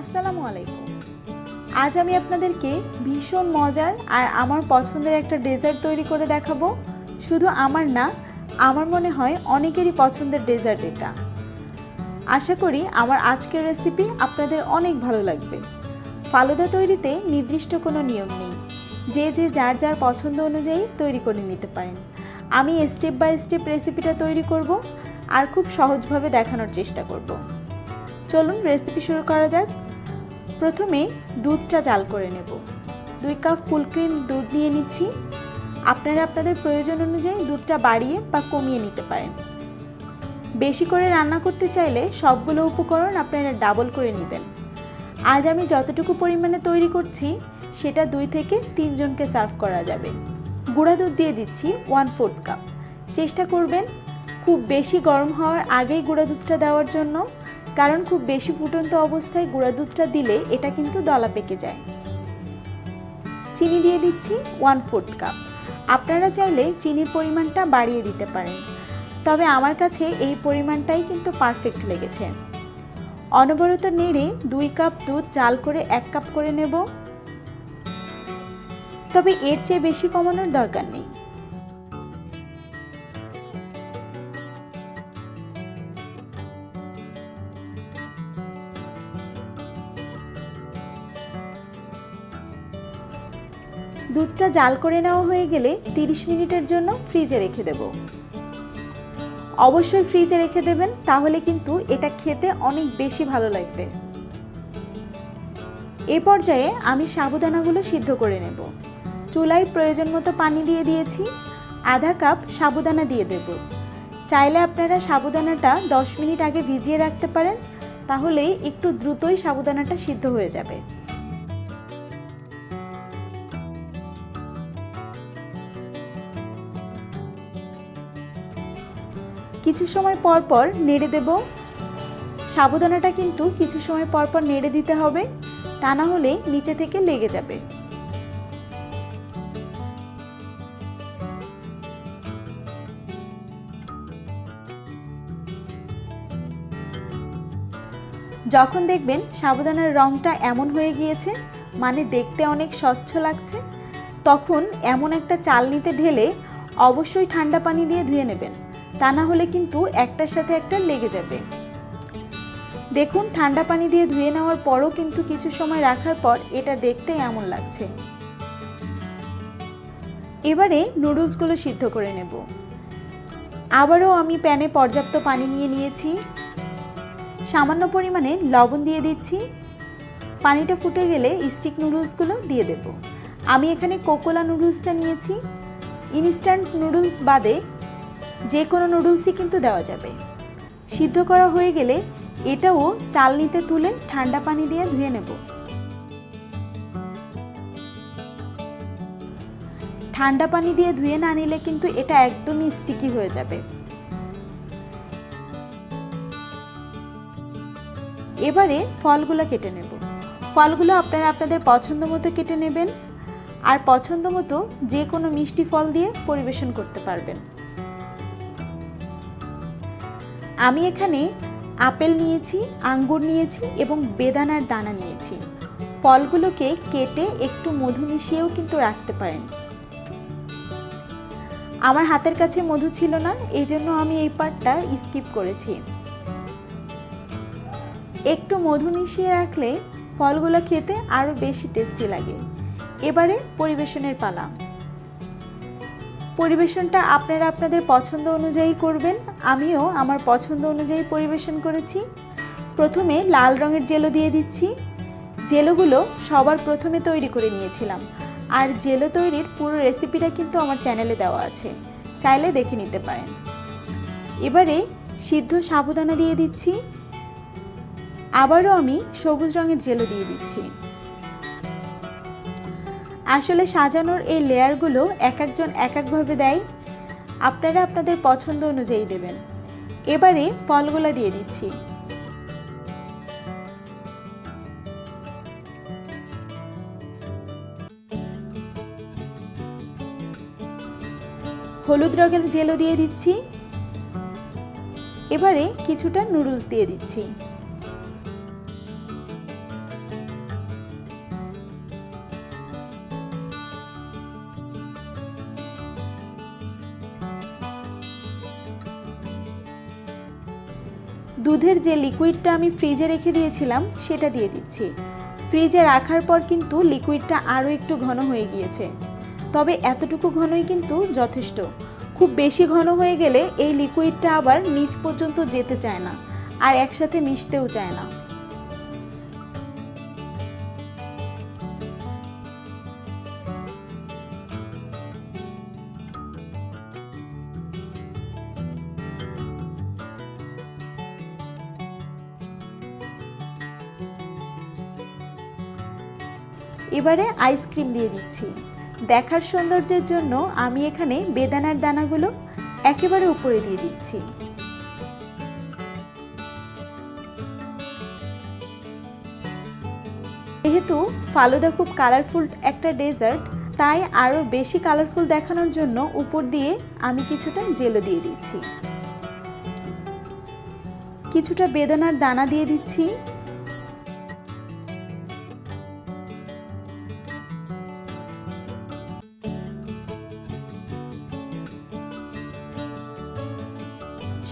আসসালামু আলাইকুম। আজ আমি আপনাদেরকে ভীষণ মজার আর আমার পছন্দের একটা ডেজার্ট তৈরি করে দেখাবো। শুধু আমার না, আমার মনে হয় অনেকেরই পছন্দের ডেজার্ট এটা। আশা করি আমার আজকের রেসিপি আপনাদের অনেক ভালো লাগবে। ফালুদা তৈরিতে নির্দিষ্ট কোনো নিয়ম নেই, যে যার যার পছন্দ অনুযায়ী তৈরি করে নিতে পারেন। আমি স্টেপ বাই স্টেপ রেসিপিটা তৈরি করব আর খুব সহজভাবে দেখানোর চেষ্টা করব। চলুন রেসিপি শুরু করা যাক। প্রথমে দুধটা জাল করে নেব। 2 কাপ ফুল ক্রিম দুধ নিয়ে নিচ্ছি। আপনারা আপনাদের প্রয়োজন অনুযায়ী দুধটা বাড়িয়ে বা কমিয়ে নিতে পারেন। বেশি করে রান্না করতে চাইলে সবগুলো উপকরণ আপনারা ডাবল করে নেবেন। আজ আমি যতটুকু পরিমাণে তৈরি করছি সেটা 2 থেকে 3 জনকে সার্ভ করা যাবে। গুঁড়া দুধ দিয়ে দিচ্ছি 1/4 কাপ। চেষ্টা করবেন খুব বেশি গরম হওয়ার আগেই গুঁড়া দুধটা দেওয়ার জন্য, কারণ খুব বেশি ফুটন্ত অবস্থায় গুঁড়া দুধটা দিলে এটা কিন্তু দলা পেকে যায়। চিনি দিয়ে দিচ্ছি 1/4 কাপ। আপনারা চাইলে চিনির পরিমাণটা বাড়িয়ে দিতে পারেন, তবে আমার কাছে এই পরিমাণটাই কিন্তু পারফেক্ট লেগেছে। অনবরত নেড়ে 2 কাপ দুধ জাল করে 1 কাপ করে নেব, তবে এর চেয়ে বেশি কমানোর দরকার নেই। দুধটা জাল করে নেওয়া হয়ে গেলে 30 মিনিটের জন্য ফ্রিজে রেখে দেব। অবশ্যই ফ্রিজে রেখে দেবেন, তাহলে কিন্তু এটা খেতে অনেক বেশি ভালো লাগবে। এই পর্যায়ে আমি সাবুদানাগুলো সিদ্ধ করে নেব। চুলায় প্রয়োজন মতো পানি দিয়ে দিয়েছি। আধা কাপ সাবুদানা দিয়ে দেব। চাইলে আপনারা সাবুদানাটা 10 মিনিট আগে ভিজিয়ে রাখতে পারেন, তাহলে একটু দ্রুতই সাবুদানাটা সিদ্ধ হয়ে যাবে। কিছু সময় পর পর নেড়ে দেব। সাবুদানাটা কিন্তু কিছু সময় পর পর নেড়ে দিতে হবে, তা না হলে নিচে থেকে লেগে যাবে। যখন দেখবেন সাবুদানার রংটা এমন হয়ে গিয়েছে, মানে দেখতে অনেক স্বচ্ছ লাগছে, তখন এমন একটা চালনিতে ঢেলে অবশ্যই ঠান্ডা পানি দিয়ে ধুয়ে নেবেন, তা না হলে কিন্তু একটার সাথে একটা লেগে যাবে। দেখুন, ঠান্ডা পানি দিয়ে ধুয়ে নেওয়ার পরও কিন্তু কিছু সময় রাখার পর এটা দেখতে এমন লাগছে। এবারে নুডলসগুলো সিদ্ধ করে নেব। আবারও আমি প্যানে পর্যাপ্ত পানি নিয়ে নিয়েছি। সামান্য পরিমাণে লবণ দিয়ে দিচ্ছি। পানিটা ফুটে গেলে স্টিক নুডলসগুলো দিয়ে দেব। আমি এখানে কোকোলা নুডলসটা নিয়েছি। ইনস্ট্যান্ট নুডলস বাদে যে কোনো নুডলসই কিন্তু দেওয়া যাবে। সিদ্ধ করা হয়ে গেলে এটাও চালনিতে তুলে ঠান্ডা পানি দিয়ে ধুয়ে নেব। ঠান্ডা পানি দিয়ে ধুয়ে না নিলে কিন্তু এটা একদমই স্টিকি হয়ে যাবে। এবারে ফলগুলো কেটে নেব। ফলগুলো আপনারা আপনাদের পছন্দ মতো কেটে নেবেন, আর পছন্দ মতো যে কোনো মিষ্টি ফল দিয়ে পরিবেশন করতে পারবেন। আমি এখানে আপেল নিয়েছি, আঙ্গুর নিয়েছি এবং বেদানার দানা নিয়েছি। ফলগুলোকে কেটে একটু মধু মিশিয়েও কিন্তু রাখতে পারেন। আমার হাতের কাছে মধু ছিল না, এই জন্য আমি এই পার্টটা স্কিপ করেছি। একটু মধু মিশিয়ে রাখলে ফলগুলো খেতে আরও বেশি টেস্টি লাগে। এবারে পরিবেশনের পালা। পরিবেশনটা আপনারা আপনাদের পছন্দ অনুযায়ী করবেন। আমিও আমার পছন্দ অনুযায়ী পরিবেশন করেছি। প্রথমে লাল রঙের জেলো দিয়ে দিচ্ছি। জেলোগুলো সবার প্রথমে তৈরি করে নিয়েছিলাম, আর জেলো তৈরির পুরো রেসিপিটা কিন্তু আমার চ্যানেলে দেওয়া আছে, চাইলে দেখে নিতে পারেন। এবারে সিদ্ধ সাবুদানা দিয়ে দিচ্ছি। আবারও আমি সবুজ রঙের জেলো দিয়ে দিচ্ছি। আসলে সাজানোর এই লেয়ারগুলো এক একজন এক একভাবে দেয়, আপনারা আপনাদের পছন্দ অনুযায়ী দেবেন। এবারে ফলগুলো দিয়ে দিচ্ছি। হলুদ রঙের জেলো দিয়ে দিচ্ছি। এবারে কিছুটা নুডলস দিয়ে দিচ্ছি। দুধের যে লিকুইডটা আমি ফ্রিজে রেখে দিয়েছিলাম সেটা দিয়ে দিচ্ছি। ফ্রিজে রাখার পর কিন্তু লিকুইডটা আরও একটু ঘন হয়ে গিয়েছে, তবে এতটুকু ঘনই কিন্তু যথেষ্ট। খুব বেশি ঘন হয়ে গেলে এই লিকুইডটা আবার নিচ পর্যন্ত যেতে চায় না আর একসাথে মিশতেও চায় না। এবারে আইসক্রিম দিয়ে দিচ্ছি। দেখার সৌন্দর্যের জন্য আমি এখানে বেদানার দানাগুলো একেবারে উপরে দিয়ে দিচ্ছি। যেহেতু ফালুদা খুব কালারফুল একটা ডেজার্ট, তাই আরও বেশি কালারফুল দেখানোর জন্য উপর দিয়ে আমি কিছুটা জেলো দিয়ে দিচ্ছি। কিছুটা বেদানার দানা দিয়ে দিচ্ছি।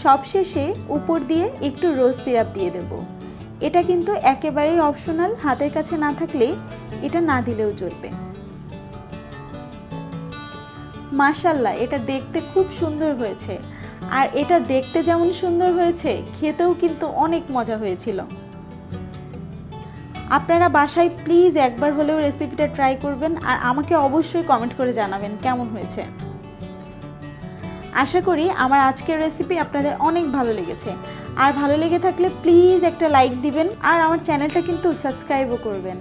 সবশেষে উপর দিয়ে একটু রোজ সিরাপ দিয়ে দেব। এটা কিন্তু একেবারেই অপশনাল, হাতের কাছে না থাকলে এটা না দিলেও চলবে। মাশাআল্লাহ, এটা দেখতে খুব সুন্দর হয়েছে। আর এটা দেখতে যেমন সুন্দর হয়েছে, খেতেও কিন্তু অনেক মজা হয়েছিল। আপনারা বাসায় প্লিজ একবার হলেও রেসিপিটা ট্রাই করবেন আর আমাকে অবশ্যই কমেন্ট করে জানাবেন কেমন হয়েছে। আশা করি আমার আজকের রেসিপি আপনাদের অনেক ভালো লেগেছে। আর ভালো লেগে থাকলে প্লিজ একটা লাইক দিবেন আর আমার চ্যানেলটা কিন্তু সাবস্ক্রাইবও করবেন।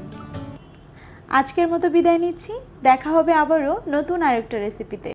আজকের মতো বিদায় নিচ্ছি, দেখা হবে আবারও নতুন আরেকটা রেসিপিতে।